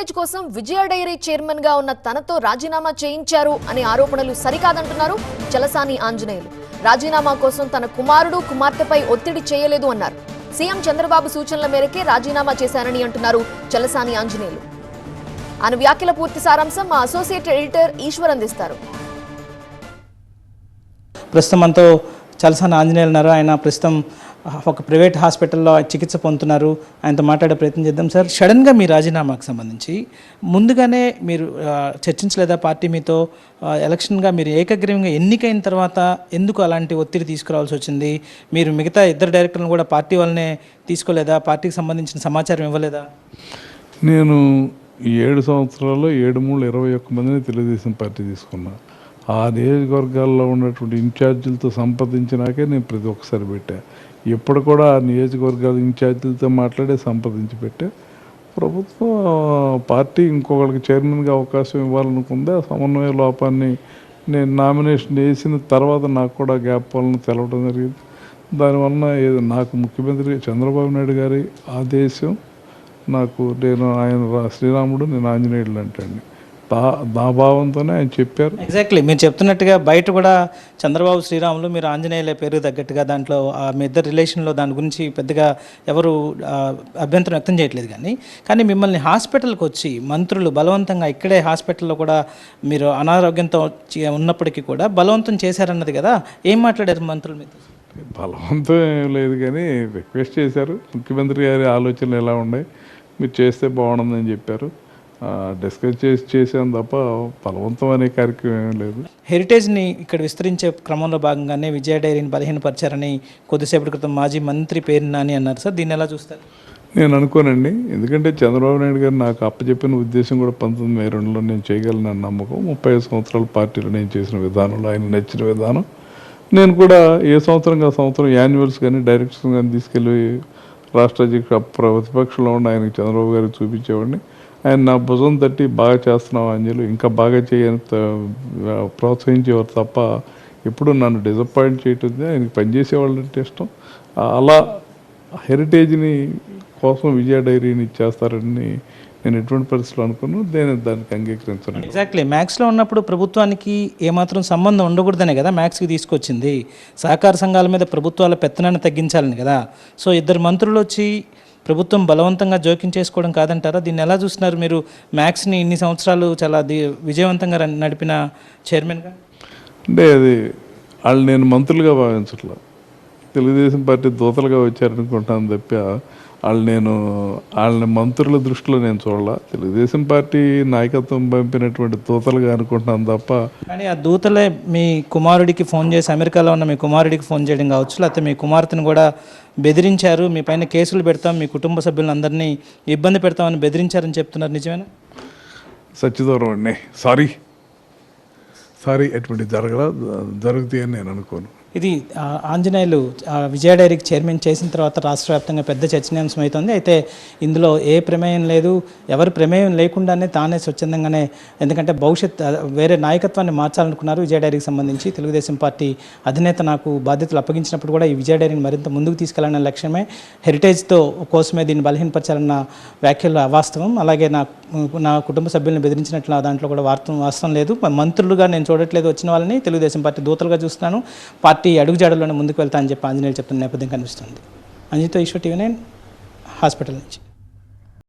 Heritage కోసం విజయ dairy chairman గా ఉన్న తనతో రాజీనామా చేయించారు అనే ఆరోపణలు సరికాదంటున్నారు చలసాని ఆంజనేయులు. రాజీనామా కోసం తన కుమారుడు కుమార్తెపై ఒత్తిడి చేయలేదు అన్నారు. సీఎం చంద్రబాబు సూచనల మేరకే రాజీనామా చేశారని అంటున్నారు చలసాని ఆంజనేయులు. ఆయన వ్యాఖ్యల పూర్తి సారాంశం మా అసోసియేట్ ఎడిటర్ ఈశ్వర్ అందిస్తారు. ప్రస్తుతం మనతో చలసాని ఆంజనేయులు ఉన్నారు. ఆయన ప్రస్తుతం ఒక ప్రైవేట్ హాస్పిటల్లో చికిత్స పొందుతున్నారు. ఆయనతో మాట్లాడే ప్రయత్నం చేద్దాం. సార్, సడన్గా మీ రాజీనామాకు సంబంధించి ముందుగానే మీరు చర్చించలేదా పార్టీ మీతో? ఎలక్షన్గా మీరు ఏకగ్రీవంగా ఎన్నికైన తర్వాత ఎందుకు అలాంటి ఒత్తిడి తీసుకురావాల్సి వచ్చింది? మీరు మిగతా ఇద్దరు డైరెక్టర్లను కూడా పార్టీ వాళ్ళనే తీసుకోలేదా? పార్టీకి సంబంధించిన సమాచారం ఇవ్వలేదా? నేను 7 సంవత్సరాల్లో 7-3-21 మందిని తెలుగుదేశం పార్టీ తీసుకున్నా. ఆ నియోజకవర్గాల్లో ఉన్నటువంటి ఇన్ఛార్జీలతో సంప్రదించినాకే నేను ప్రతి ఒక్కసారి పెట్టా. ఎప్పుడు కూడా ఆ నియోజకవర్గాల ఇన్ఛార్జీలతో మాట్లాడే సంప్రదించి పెట్టా. ప్రభుత్వం పార్టీ ఇంకొకరికి చైర్మన్గా అవకాశం ఇవ్వాలనుకుంది. ఆ సమన్వయ లోపాన్ని నేను నామినేషన్ వేసిన తర్వాత నాకు కూడా గ్యాప్ వలన తెలవడం జరిగింది. దానివల్ల నాకు ముఖ్యమంత్రి చంద్రబాబు నాయుడు గారి ఆదేశం, నేను ఆయన శ్రీరాముడు, నేను ఆంజనేయుడు అంటండి. నా భావంతోనే ఆయన చెప్పారు. ఎగ్జాక్ట్లీ మీరు చెప్తున్నట్టుగా బయట కూడా చంద్రబాబు శ్రీరాములు, మీరు ఆంజనేయుల పేరు తగ్గట్టుగా దాంట్లో మీ ఇద్దరు రిలేషన్లో దాని గురించి పెద్దగా ఎవరు అభ్యంతరం వ్యక్తం చేయట్లేదు. కానీ మిమ్మల్ని హాస్పిటల్కి వచ్చి మంత్రులు బలవంతంగా ఇక్కడే హాస్పిటల్లో కూడా మీరు అనారోగ్యంతో ఉన్నప్పటికీ కూడా బలవంతం చేశారన్నది కదా, ఏం మాట్లాడారు మంత్రులు మీతో? బలవంతం ఏం లేదు, కానీ రిక్వెస్ట్ చేశారు. ముఖ్యమంత్రి గారి ఆలోచనలు ఎలా ఉన్నాయి, మీరు చేస్తే బాగుంటుందని చెప్పారు. డిస్కస్ చేసాను తప్ప బలవంతం అనే కార్యక్రమం ఏం లేదు. హెరిటేజ్ని ఇక్కడ విస్తరించే క్రమంలో భాగంగానే విజయ డైరీని బలహీనపరిచారని కొద్దిసేపటి క్రితం మాజీ మంత్రి పేరు నాని అన్నారు. సార్, దీన్ని ఎలా చూస్తారు? నేను అనుకోనండి, ఎందుకంటే చంద్రబాబు నాయుడు గారు నాకు అప్పచెప్పిన ఉద్దేశం కూడా 19 మే 2002లో నేను చేయగలను నమ్మకం. 35 సంవత్సరాల పార్టీలో నేను చేసిన విధానంలో ఆయన నచ్చిన విధానం. నేను కూడా ఏ సంవత్సరం యాన్యువల్స్ కానీ డైరెక్టర్స్ కానీ తీసుకెళ్ళి రాష్ట్ర అధ్యక్షుడు ప్రతిపక్షంలో ఉన్న ఆయనకి చంద్రబాబు గారికి చూపించేవాడిని. ఆయన నా భుజం తట్టి బాగా చేస్తున్నావు అంజలు, ఇంకా బాగా చేయని ప్రోత్సహించేవారు తప్ప ఎప్పుడు నన్ను డిసప్పాయింట్ చేయటం. ఆయనకి పనిచేసేవాళ్ళు అంటే ఇష్టం. అలా హెరిటేజ్ని కోసం విజయ డైరీని ఇచ్చేస్తారని నేను ఎటువంటి పరిస్థితులు అనుకున్నాను. దానికి అంగీకరించాను. ఎగ్జాక్ట్లీ మ్యాక్స్లో ఉన్నప్పుడు ప్రభుత్వానికి ఏమాత్రం సంబంధం ఉండకూడదనే కదా మ్యాక్స్కి తీసుకొచ్చింది. సహకార సంఘాల మీద ప్రభుత్వాల పెత్తనాన్ని తగ్గించాలని కదా. సో ఇద్దరు మంత్రులు వచ్చి ప్రభుత్వం బలవంతంగా జోక్యం చేసుకోవడం కాదంటారా? దీన్ని ఎలా చూస్తున్నారు మీరు? మ్యాక్స్ని ఇన్ని సంవత్సరాలు చాలా విజయవంతంగా నడిపిన చైర్మన్గా. అంటే అది వాళ్ళు నేను మంత్రులుగా భావించట్లా, తెలుగుదేశం పార్టీ దూతలుగా వచ్చారనుకుంటాను తప్ప వాళ్ళని మంత్రుల దృష్టిలో నేను చూడాల. తెలుగుదేశం పార్టీ నాయకత్వం పంపినటువంటి దూతలుగా అనుకుంటున్నాను తప్ప. కానీ ఆ దూతలే మీ కుమారుడికి ఫోన్ చేసి, అమెరికాలో ఉన్న మీ కుమారుడికి ఫోన్ చేయడం కావచ్చు, లేకపోతే మీ కుమార్తెను కూడా బెదిరించారు, మీ పైన కేసులు పెడతాం, మీ కుటుంబ సభ్యులందరినీ ఇబ్బంది పెడతామని బెదిరించారని చెప్తున్నారు. నిజమేనా? సత్యదూరం అండి. సారీ ఎటువంటి జరుగుతాయని నేను అనుకోను. ఇది ఆంజనేయులు విజయ డైరీకి చైర్మన్ చేసిన తర్వాత రాష్ట్ర వ్యాప్తంగా పెద్ద చర్చనీయాంశం అవుతుంది. అయితే ఇందులో ఏ ప్రమేయం లేదు, ఎవరి ప్రమేయం లేకుండానే తానే స్వచ్ఛందంగానే, ఎందుకంటే వేరే నాయకత్వాన్ని మార్చాలనుకున్నారు విజయ డైరీకి సంబంధించి. తెలుగుదేశం పార్టీ అధినేత నాకు బాధ్యతలు అప్పగించినప్పుడు కూడా ఈ విజయ డైరీని మరింత ముందుకు తీసుకెళ్లాలనే లక్ష్యమే, హెరిటేజ్తో కోసమే దీన్ని బలహీనపరచాలన్న వ్యాఖ్యలు అవాస్తవం. అలాగే నా కుటుంబ సభ్యులను బెదిరించినట్లు దాంట్లో కూడా వాస్తవం లేదు. మంత్రులుగా నేను చూడట్లేదు వచ్చిన వాళ్ళని, తెలుగుదేశం పార్టీ దూతలుగా చూస్తున్నాను. పార్టీ అడుగుజాడల్లోనే ముందుకు వెళ్తా అని చెప్పి ఆంజనేయులు చెప్తున్న నేపథ్యం కనిపిస్తుంది. అంజితో ఈశ్వర్, TV9 హాస్పిటల్ నుంచి.